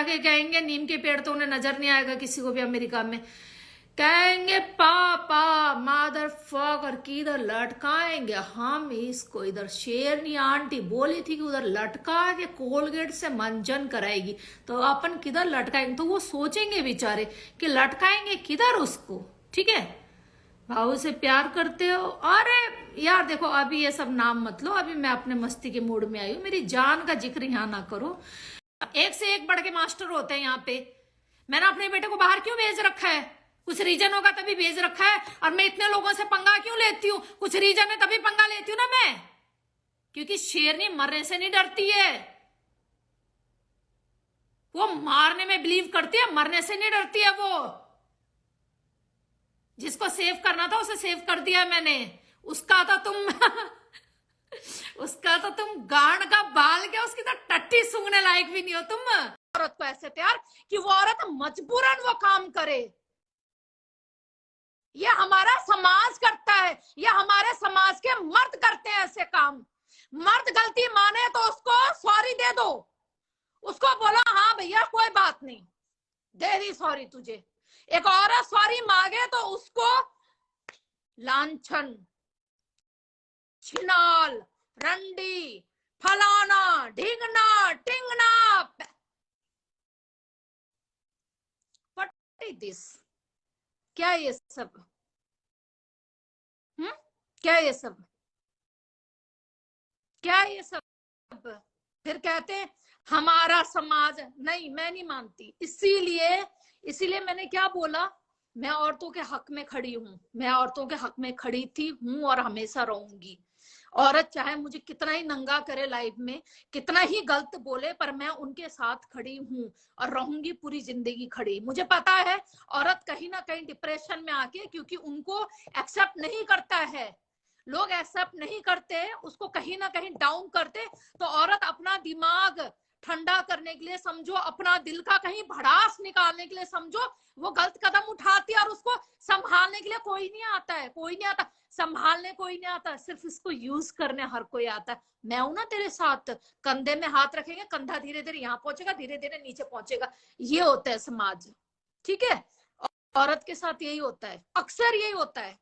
जाके कहेंगे, नीम के पेड़ तो उन्हें नजर नहीं आएगा किसी को भी अमेरिका में, कहेंगे पापा मदर फकर किधर लटकाएंगे हम इसको, इधर शेरनी आंटी बोली थी कि उधर लटका के कोलगेट से मंजन कराएगी, तो अपन किधर लटकाएंगे। तो वो सोचेंगे बेचारे कि लटकाएंगे किधर उसको। ठीक है, भाऊ से प्यार करते हो। अरे यार देखो, अभी ये सब नाम मत लो, अभी मैं अपने मस्ती के मूड में आई हूँ, मेरी जान का जिक्र यहाँ ना करो। एक से एक बढ़ के मास्टर होते हैं यहाँ पे। मैंने अपने बेटे को बाहर क्यों भेज रखा है? कुछ रीजन होगा तभी भेज रखा है। और मैं इतने लोगों से पंगा क्यों लेती हूँ? कुछ रीजन है तभी पंगा लेती हूँ ना मैं, क्योंकि शेरनी मरने से नहीं डरती है, वो मारने में बिलीव करती है, मरने से नहीं डरती है वो। जिसको सेव करना था उसे सेव कर दिया मैंने, उसका तो तुम उसका तो तुम गांड का बाल के उसकी तो टट्टी सूंघने लायक भी नहीं हो तुम। औरत को ऐसे तैयार कि वो औरत मजबूरन वो काम करे, ये हमारा समाज करता है, ये हमारे समाज के मर्द करते हैं ऐसे काम। मर्द गलती माने तो उसको सॉरी दे दो, उसको बोलो हाँ भैया कोई बात नहीं, दे दी सॉरी तुझे। एक औरत सॉरी मांगे तो उसको लांछन, छिनाल, रंडी, फलाना, ढींगना, टिंगना। What is this? क्या ये सब? क्या ये सब? क्या ये सब? फिर कहते हैं हमारा समाज। नहीं, मैं नहीं मानती। इसीलिए मैंने क्या बोला, मैं औरतों के हक में खड़ी हूं, मैं औरतों के हक में खड़ी थी, हूं और हमेशा रहूंगी। औरत चाहे मुझे कितना ही नंगा करे लाइफ में, कितना ही गलत बोले, पर मैं उनके साथ खड़ी हूं और रहूंगी पूरी जिंदगी खड़ी। मुझे पता है औरत कहीं ना कहीं डिप्रेशन में आके, क्योंकि उनको एक्सेप्ट नहीं करता है, लोग एक्सेप्ट नहीं करते, उसको कहीं ना कहीं डाउन करते, तो औरत अपना दिमाग ठंडा करने के लिए समझो, अपना दिल का कहीं भड़ास निकालने के लिए समझो, वो गलत कदम उठाती है और उसको संभालने के लिए कोई नहीं आता है, कोई नहीं आता, संभालने कोई नहीं आता, सिर्फ इसको यूज करने हर कोई आता है। मैं हूं ना तेरे साथ, कंधे में हाथ रखेंगे, कंधा धीरे धीरे यहाँ पहुंचेगा, धीरे धीरे नीचे पहुंचेगा। ये होता है समाज। ठीक है, औरत के साथ यही होता है, अक्सर यही होता है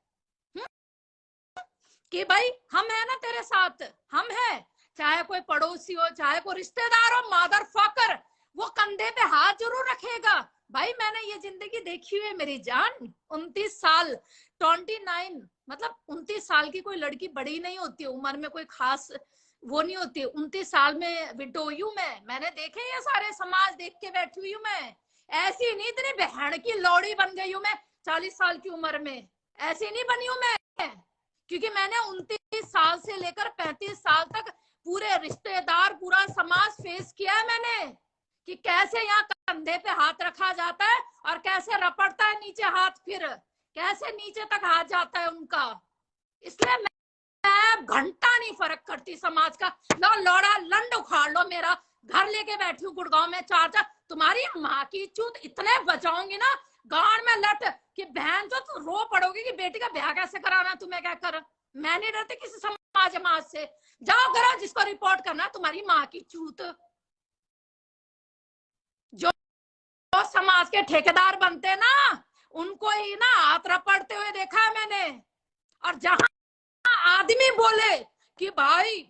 कि भाई हम है ना तेरे साथ, हम है, चाहे कोई पड़ोसी हो, चाहे कोई रिश्तेदार हो, मदर फकर, वो कंधे पे हाथ जरूर रखेगा। भाई मैंने ये जिंदगी देखी हुई है मेरी जान, 29 साल, 29, मतलब 29 साल की कोई लड़की बड़ी नहीं होती है उम्र में, कोई खास वो नहीं होती है। 29 साल में विडो हुई हूं मैंने देखे ये सारे समाज देख के बैठी हुई हूँ मैं। ऐसी नहीं, इतनी बहन की लौड़ी बन गई हूँ मैं 40 साल की उम्र में, ऐसी नहीं बनी हूं मैं, क्योंकि मैंने 29 साल से लेकर 35 साल तक पूरे रिश्तेदार, पूरा समाज फेस किया है मैंने, कि कैसे यहाँ कंधे पे हाथ रखा जाता है और कैसे रपड़ता है नीचे हाथ, फिर कैसे नीचे तक हाथ जाता है उनका। इसलिए मैं घंटा नहीं फर्क करती समाज का। लो लौड़ा लंड उखाड़ लो, मेरा घर लेके बैठी हूँ गुड़गांव में, चार तुम्हारी माँ की चूत इतने बचाऊंगी ना, गांड में लट कि बहन जो तू रो पड़ोगी कि बेटी का ब्याह कैसे कराना, तुम्हें क्या कर। मैं नहीं डरती किसी समाज से, जाओ करो जिसको रिपोर्ट करना, तुम्हारी माँ की चूत। जो समाज के ठेकेदार बनते ना, उनको ही ना हाथ रपड़ते हुए देखा है मैंने। और जहां आदमी बोले कि भाई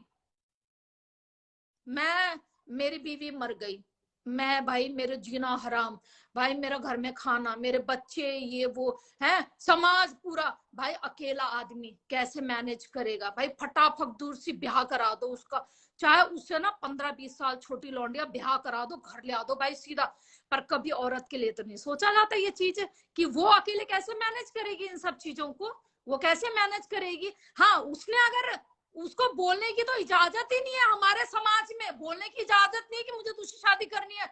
मेरी बीवी मर गई, मैं भाई मेरे जीना हराम, भाई मेरा घर में खाना, मेरे बच्चे, ये वो है, समाज पूरा, भाई अकेला आदमी कैसे मैनेज करेगा? भाई फटाफट दूर से ब्याह करा दो उसका, चाहे उससे ना 15-20 साल छोटी लौंडिया, ब्याह करा दो, घर ले आ दो भाई सीधा। पर कभी औरत के लिए तो नहीं सोचा जाता ये चीज, कि वो अकेले कैसे मैनेज करेगी इन सब चीजों को, वो कैसे मैनेज करेगी। हाँ, उसने अगर, उसको बोलने की तो इजाजत ही नहीं है हमारे समाज में, बोलने की इजाजत नहीं कि मुझे दूसरी शादी करनी है।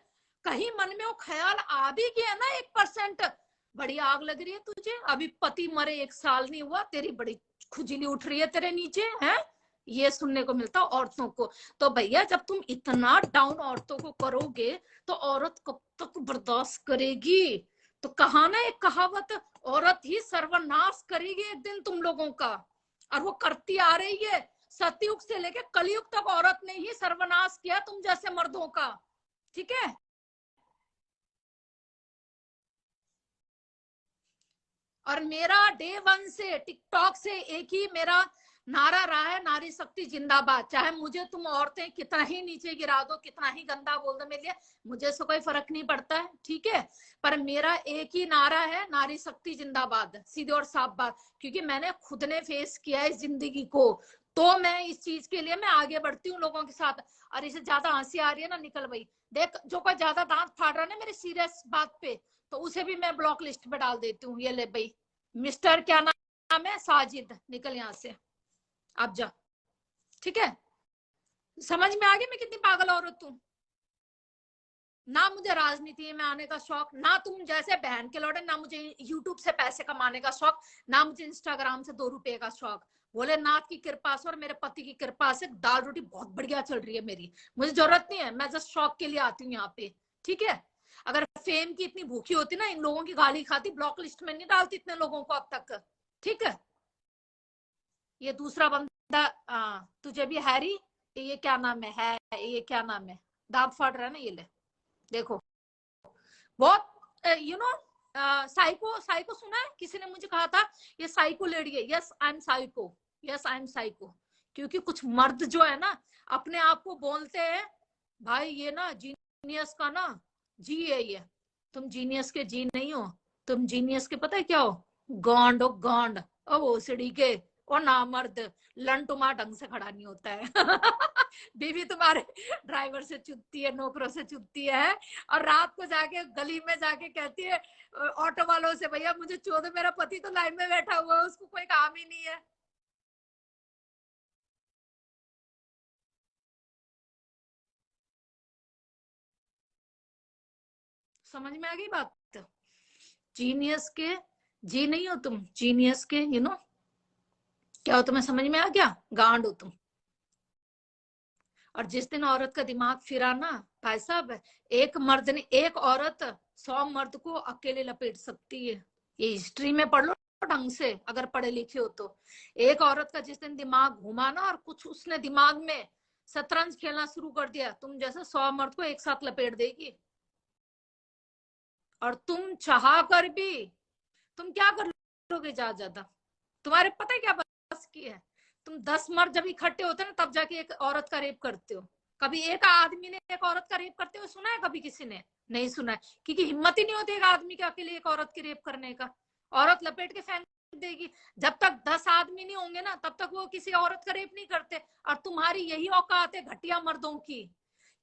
कहीं मन में वो ख्याल आ भी गया ना 1%, बड़ी आग लग रही है तुझे, अभी पति मरे 1 साल नहीं हुआ, तेरी बड़ी खुजली उठ रही है तेरे नीचे, है ये सुनने को मिलता औरतों को। तो भैया जब तुम इतना डाउन औरतों को करोगे तो औरत कब तक बर्दाश्त करेगी? तो कहा ना एक कहावत, औरत ही सर्वनाश करेगी एक दिन तुम लोगों का, और वो करती आ रही है। सतयुग से लेके कलयुग तक औरत ने ही सर्वनाश किया तुम जैसे मर्दों का। ठीक है, और मेरा डे वन से टिकटॉक से एक ही मेरा नारा रहा है, नारी शक्ति जिंदाबाद। चाहे मुझे तुम औरतें कितना ही नीचे गिरा दो, कितना ही गंदा बोल दो मेरे लिए, मुझे इससे कोई फर्क नहीं पड़ता है, ठीक है। पर मेरा एक ही नारा है, नारी शक्ति जिंदाबाद, सीधे और साफ बात। क्योंकि मैंने खुद ने फेस किया है इस जिंदगी को, तो मैं इस चीज के लिए मैं आगे बढ़ती हूँ लोगों के साथ। और इसे ज्यादा हंसी आ रही है ना, निकल भाई। देख, जो कोई ज्यादा दांत फाड़ रहा है ना मेरी सीरियस बात पे, तो उसे भी मैं ब्लॉक लिस्ट पे डाल देती हूँ। ये ले भाई, मिस्टर क्या नाम है, साजिद, निकल यहाँ से, आप जा, ठीक है। समझ में आ गई मैं कितनी पागल औरत हूँ। ना मुझे राजनीति में आने का शौक, ना तुम जैसे बहन के लौटे, ना मुझे यूट्यूब से पैसे कमाने का शौक, ना मुझे इंस्टाग्राम से 2 रुपए का शौक। भोलेनाथ की कृपा से और मेरे पति की कृपा से दाल रोटी बहुत बढ़िया चल रही है मेरी, मुझे जरूरत नहीं है। मैं जस्ट शौक के लिए आती हूँ यहाँ पे, ठीक है। अगर फेम की इतनी भूखी होती ना, इन लोगों की गाली खाती, ब्लॉक लिस्ट में नहीं डालती इतने लोगों को अब तक, ठीक है। ये दूसरा बंदा, तुझे भी हैरी, ये क्या नाम है, ये क्या नाम है, दांत फाड़ रहा है ना, ये ले देखो। बहुत यू नो साइको, साइको सुना है, किसी ने मुझे कहा था ये साइको लेडी है। Yes I am psycho, yes I am psycho. क्योंकि कुछ मर्द जो है ना, अपने आप को बोलते हैं भाई ये ना जीनियस का ना जी है ये। तुम जीनियस के जी नहीं हो, तुम जीनियस के पता है क्या हो, गांड हो गांड। ओ ओसीडी के, और ना मर्द, लन तुम्हारा ढंग से खड़ा नहीं होता है। बीवी तुम्हारे ड्राइवर से चुपती है, नौकरों से चुपती है, और रात को जाके गली में जाके कहती है ऑटो वालों से, भैया मुझे छोड़, मेरा पति तो लाइन में बैठा हुआ है, उसको कोई काम ही नहीं है। समझ में आ गई बात। जीनियस के जी नहीं हो तुम, जीनियस के क्या हो, तुम्हें समझ में आ गया, गांड हो तुम। और जिस दिन औरत का दिमाग फिरा ना भाई साहब, एक मर्द ने, एक औरत 100 मर्द को अकेले लपेट सकती है। ये हिस्ट्री में पढ़ लो ढंग से, अगर पढ़े लिखे हो तो। एक औरत का जिस दिन दिमाग घुमा ना, और कुछ उसने दिमाग में शतरंज खेलना शुरू कर दिया, तुम जैसे 100 मर्द को एक साथ लपेट देगी। और तुम चाह कर भी तुम क्या कर लोगे ज्यादा ज्यादा, तुम्हारे पता है क्या बस की है। तुम 10 मर्द जब इकट्ठे होते हैं ना, तब जाके एक औरत का रेप करते हो। कभी एक आदमी ने एक औरत का रेप करते हुए सुना है कभी किसी ने, नहीं सुना है। क्योंकि हिम्मत ही नहीं होती एक आदमी के अकेले एक औरत की रेप करने का। औरत लपेट के फेंक देगी। जब तक 10 आदमी नहीं होंगे ना, तब तक वो किसी औरत का रेप नहीं करते। और तुम्हारी यही औकात है घटिया मर्दों की,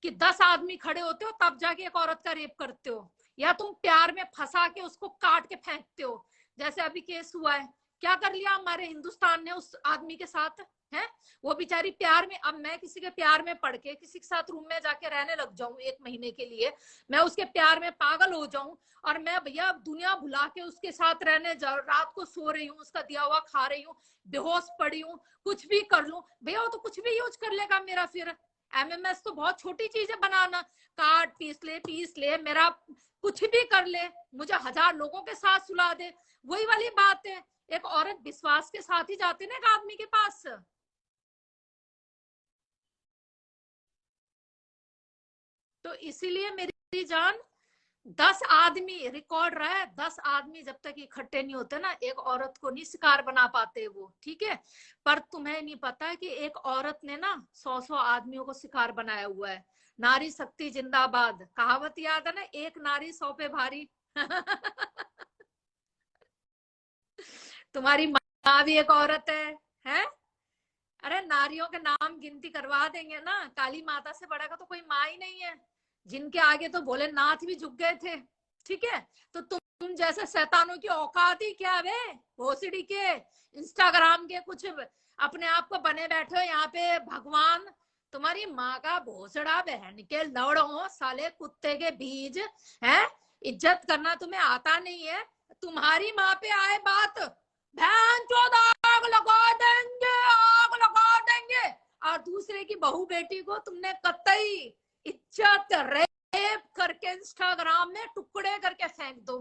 कि 10 आदमी खड़े होते हो तब जाके एक औरत का रेप करते हो, या तुम प्यार में फंसा के उसको काट के फेंकते हो। जैसे अभी केस हुआ है, क्या कर लिया हमारे हिंदुस्तान ने उस आदमी के साथ, है वो बेचारी प्यार में। अब मैं किसी के प्यार में पड़ के किसी के साथ रूम में जाके रहने लग जाऊं 1 महीने के लिए, मैं उसके प्यार में पागल हो जाऊं, और मैं भैया दुनिया भुला के उसके साथ रहने जाऊं, रात को सो रही हूँ, उसका दिया हुआ खा रही हूँ, बेहोश पड़ी हूँ, कुछ भी कर लूं भैया, वो तो कुछ भी यूज कर लेगा मेरा। फिर एमएमएस तो बहुत छोटी चीज है बनाना, काट पीस ले मेरा, कुछ भी कर ले, मुझे 1000 लोगों के साथ सुला दे। वही वाली बात है, एक औरत विश्वास के साथ ही जाती ना एक आदमी के पास। तो इसीलिए मेरी जान, 10 आदमी रिकॉर्ड रहा है, 10 आदमी जब तक इकट्ठे नहीं होते ना, एक औरत को नहीं शिकार बना पाते वो, ठीक है। पर तुम्हें नहीं पता कि एक औरत ने ना 100 आदमियों को शिकार बनाया हुआ है। नारी शक्ति जिंदाबाद, कहावत याद है ना, एक नारी 100 पे भारी। तुम्हारी माँ भी एक औरत है? अरे नारियों के नाम गिनती करवा देंगे ना, काली माता से बड़ा का तो कोई माँ ही नहीं है, जिनके आगे तो भोलेनाथ भी झुक गए थे, ठीक है। तो तुम जैसे शैतानों की औकात ही क्या है, भोसड़ी के इंस्टाग्राम के कुछ अपने आप को बने बैठे हो यहाँ पे भगवान। तुम्हारी माँ का भोसड़ा, बहन के लौड़ो, साले कुत्ते के बीज, है इज्जत करना तुम्हें आता नहीं है। तुम्हारी माँ पे आए बात, बहन चोद आग लगा देंगे, आग लगा देंगे। और दूसरे की बहू बेटी को तुमने कतई इज्जत रेप करके इंस्टाग्राम में टुकड़े करके फेंक दो।